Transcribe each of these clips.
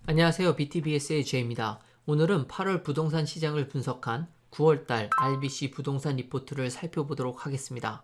안녕하세요. BTBS의 J입니다. 오늘은 8월 부동산 시장을 분석한 9월달 RBC 부동산 리포트를 살펴보도록 하겠습니다.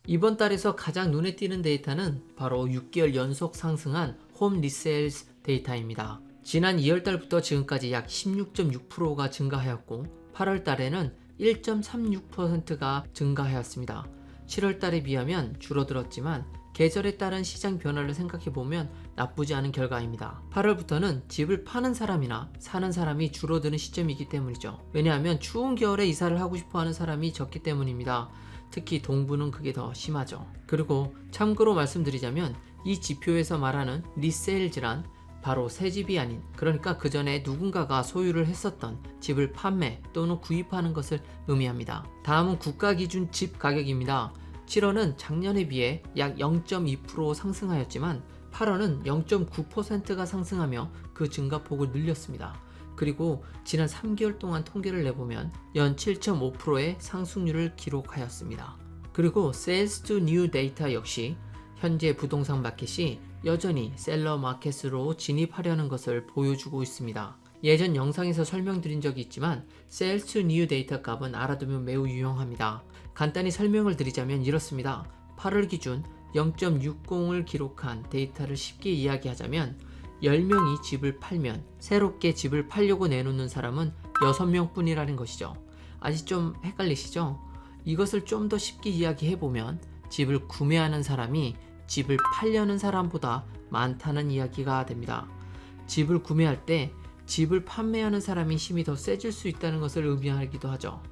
이번 달에서 가장 눈에 띄는 데이터는 바로 6개월 연속 상승한 홈 리세일스 데이터입니다. 지난 2월 달부터 지금까지 약 16.6%가 증가하였고 8월 달에는 1.36%가 증가하였습니다. 7월 달에 비하면 줄어들었지만 계절에 따른 시장 변화를 생각해보면 나쁘지 않은 결과입니다. 8월부터는 집을 파는 사람이나 사는 사람이 줄어드는 시점이기 때문이죠. 왜냐하면 추운 겨울에 이사를 하고 싶어 하는 사람이 적기 때문입니다. 특히 동부는 그게 더 심하죠. 그리고 참고로 말씀드리자면 이 지표에서 말하는 리세일즈란 바로 새 집이 아닌, 그러니까 그 전에 누군가가 소유를 했었던 집을 판매 또는 구입하는 것을 의미합니다. 다음은 국가 기준 집 가격입니다. 7월은 작년에 비해 약 0.2% 상승하였지만 8월은 0.9%가 상승하며 그 증가폭을 늘렸습니다. 그리고 지난 3개월 동안 통계를 내보면 연 7.5%의 상승률을 기록하였습니다. 그리고 Sales to New 데이터 역시 현재 부동산 마켓이 여전히 셀러 마켓으로 진입하려는 것을 보여주고 있습니다. 예전 영상에서 설명드린 적이 있지만 Sales to New 데이터 값은 알아두면 매우 유용합니다. 간단히 설명을 드리자면 이렇습니다. 8월 기준 0.60을 기록한 데이터를 쉽게 이야기하자면 10명이 집을 팔면 새롭게 집을 팔려고 내놓는 사람은 6명 뿐이라는 것이죠. 아직 좀 헷갈리시죠? 이것을 좀 더 쉽게 이야기해보면 집을 구매하는 사람이 집을 팔려는 사람보다 많다는 이야기가 됩니다. 집을 구매할 때 집을 판매하는 사람이 힘이 더 세질 수 있다는 것을 의미하기도 하죠.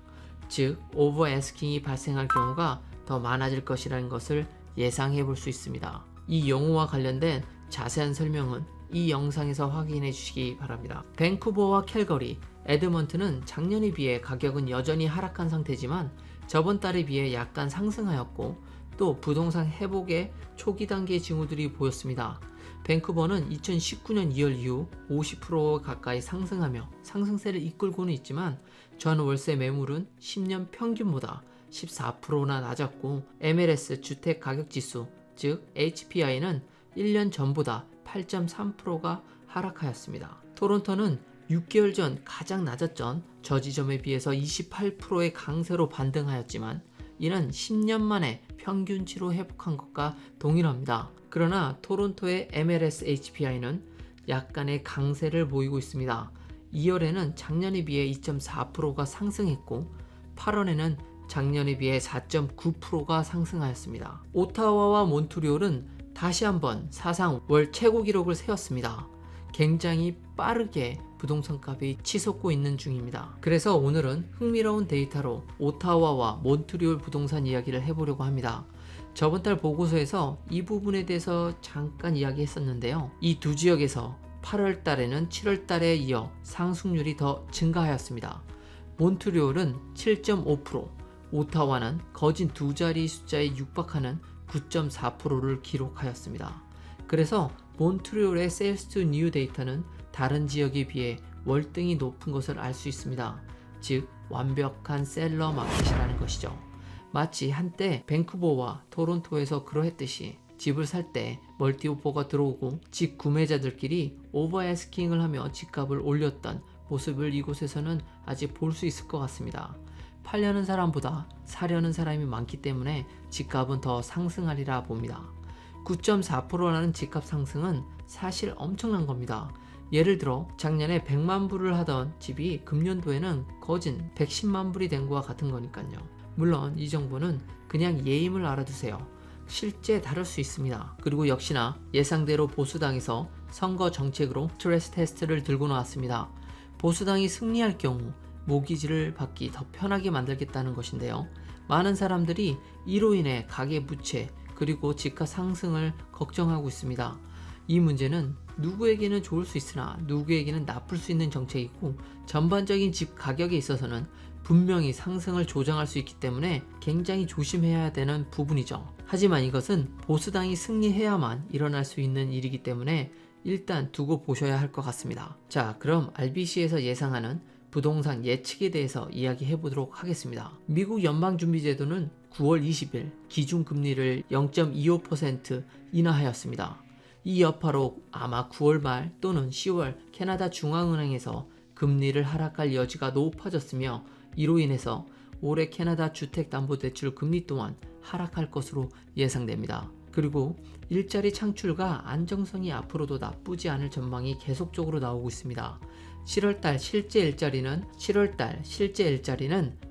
즉, 오버 애스킹이 발생할 경우가 더 많아질 것이라는 것을 예상해 볼 수 있습니다. 이 용어와 관련된 자세한 설명은 이 영상에서 확인해 주시기 바랍니다. 밴쿠버와 캘거리, 에드먼튼은 작년에 비해 가격은 여전히 하락한 상태지만 저번 달에 비해 약간 상승하였고 또 부동산 회복의 초기 단계의 징후들이 보였습니다. 밴쿠버는 2019년 2월 이후 50% 가까이 상승하며 상승세를 이끌고는 있지만 전 월세 매물은 10년 평균보다 14%나 낮았고 MLS 주택 가격 지수 즉 HPI는 1년 전보다 8.3%가 하락하였습니다. 토론토는 6개월 전 가장 낮았던 저 지점에 비해서 28%의 강세로 반등하였지만 이는 10년 만에 평균치로 회복한 것과 동일합니다. 그러나 토론토의 MLS HPI는 약간의 강세를 보이고 있습니다. 2월에는 작년에 비해 2.4%가 상승했고 8월에는 작년에 비해 4.9%가 상승하였습니다. 오타와와 몬트리올은 다시 한번 사상 월 최고 기록을 세웠습니다. 굉장히 빠르게 부동산 값이 치솟고 있는 중입니다. 그래서 오늘은 흥미로운 데이터로 오타와와 몬트리올 부동산 이야기를 해보려고 합니다. 저번 달 보고서에서 이 부분에 대해서 잠깐 이야기했었는데요. 이 두 지역에서 8월 달에는 7월 달에 이어 상승률이 더 증가하였습니다. 몬트리올은 7.5%, 오타와는 거진 두 자리 숫자에 육박하는 9.4%를 기록하였습니다. 그래서 몬트리올의 Sales to New 데이터는 다른 지역에 비해 월등히 높은 것을 알 수 있습니다. 즉 완벽한 셀러 마켓이라는 것이죠. 마치 한때 밴쿠버와 토론토에서 그러했듯이 집을 살 때 멀티오퍼가 들어오고 집 구매자들끼리 오버애스킹을 하며 집값을 올렸던 모습을 이곳에서는 아직 볼 수 있을 것 같습니다. 팔려는 사람보다 사려는 사람이 많기 때문에 집값은 더 상승하리라 봅니다. 9.4%라는 집값 상승은 사실 엄청난 겁니다. 예를 들어 작년에 100만 불을 하던 집이 금년도에는 거진 110만 불이 된 것과 같은 거니까요. 물론 이 정보는 그냥 예임을 알아두세요. 실제 다를 수 있습니다. 그리고 역시나 예상대로 보수당에서 선거 정책으로 스트레스 테스트를 들고 나왔습니다. 보수당이 승리할 경우 모기지를 받기 더 편하게 만들겠다는 것인데요. 많은 사람들이 이로 인해 가계부채 그리고 집값 상승을 걱정하고 있습니다. 이 문제는 누구에게는 좋을 수 있으나 누구에게는 나쁠 수 있는 정책이고 전반적인 집 가격에 있어서는 분명히 상승을 조정할 수 있기 때문에 굉장히 조심해야 되는 부분이죠. 하지만 이것은 보수당이 승리해야만 일어날 수 있는 일이기 때문에 일단 두고 보셔야 할 것 같습니다. 자, 그럼 RBC에서 예상하는 부동산 예측에 대해서 이야기해 보도록 하겠습니다. 미국 연방준비제도는 9월 20일 기준금리를 0.25% 인하하였습니다. 이 여파로 아마 9월 말 또는 10월 캐나다 중앙은행에서 금리를 하락할 여지가 높아졌으며 이로 인해서 올해 캐나다 주택담보대출 금리 또한 하락할 것으로 예상됩니다. 그리고 일자리 창출과 안정성이 앞으로도 나쁘지 않을 전망이 계속적으로 나오고 있습니다. 7월달 실제 일자리는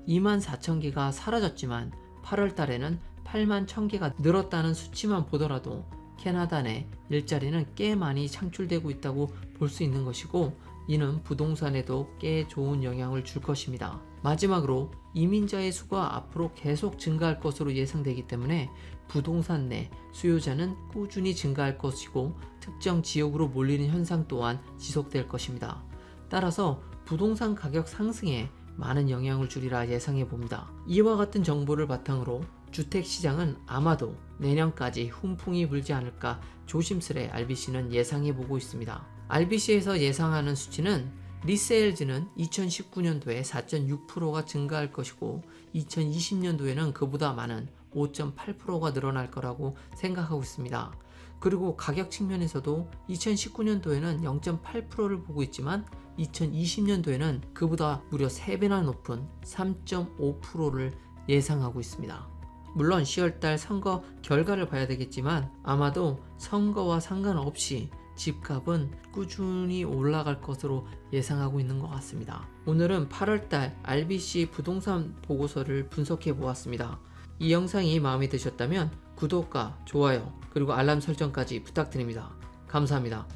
24,000개가 사라졌지만 8월달에는 81,000개가 늘었다는 수치만 보더라도 캐나다 내 일자리는 꽤 많이 창출되고 있다고 볼 수 있는 것이고 이는 부동산에도 꽤 좋은 영향을 줄 것입니다. 마지막으로 이민자의 수가 앞으로 계속 증가할 것으로 예상되기 때문에 부동산 내 수요자는 꾸준히 증가할 것이고 특정 지역으로 몰리는 현상 또한 지속될 것입니다. 따라서 부동산 가격 상승에 많은 영향을 주리라 예상해 봅니다. 이와 같은 정보를 바탕으로 주택시장은 아마도 내년까지 훈풍이 불지 않을까 조심스레 RBC는 예상해 보고 있습니다. RBC에서 예상하는 수치는 리세일즈는 2019년도에 4.6%가 증가할 것이고 2020년도에는 그보다 많은 5.8%가 늘어날 거라고 생각하고 있습니다. 그리고 가격 측면에서도 2019년도에는 0.8%를 보고 있지만 2020년도에는 그보다 무려 3배나 높은 3.5%를 예상하고 있습니다. 물론 10월달 선거 결과를 봐야 되겠지만 아마도 선거와 상관없이 집값은 꾸준히 올라갈 것으로 예상하고 있는 것 같습니다. 오늘은 8월달 RBC 부동산 보고서를 분석해 보았습니다. 이 영상이 마음에 드셨다면 구독과 좋아요 그리고 알람 설정까지 부탁드립니다. 감사합니다.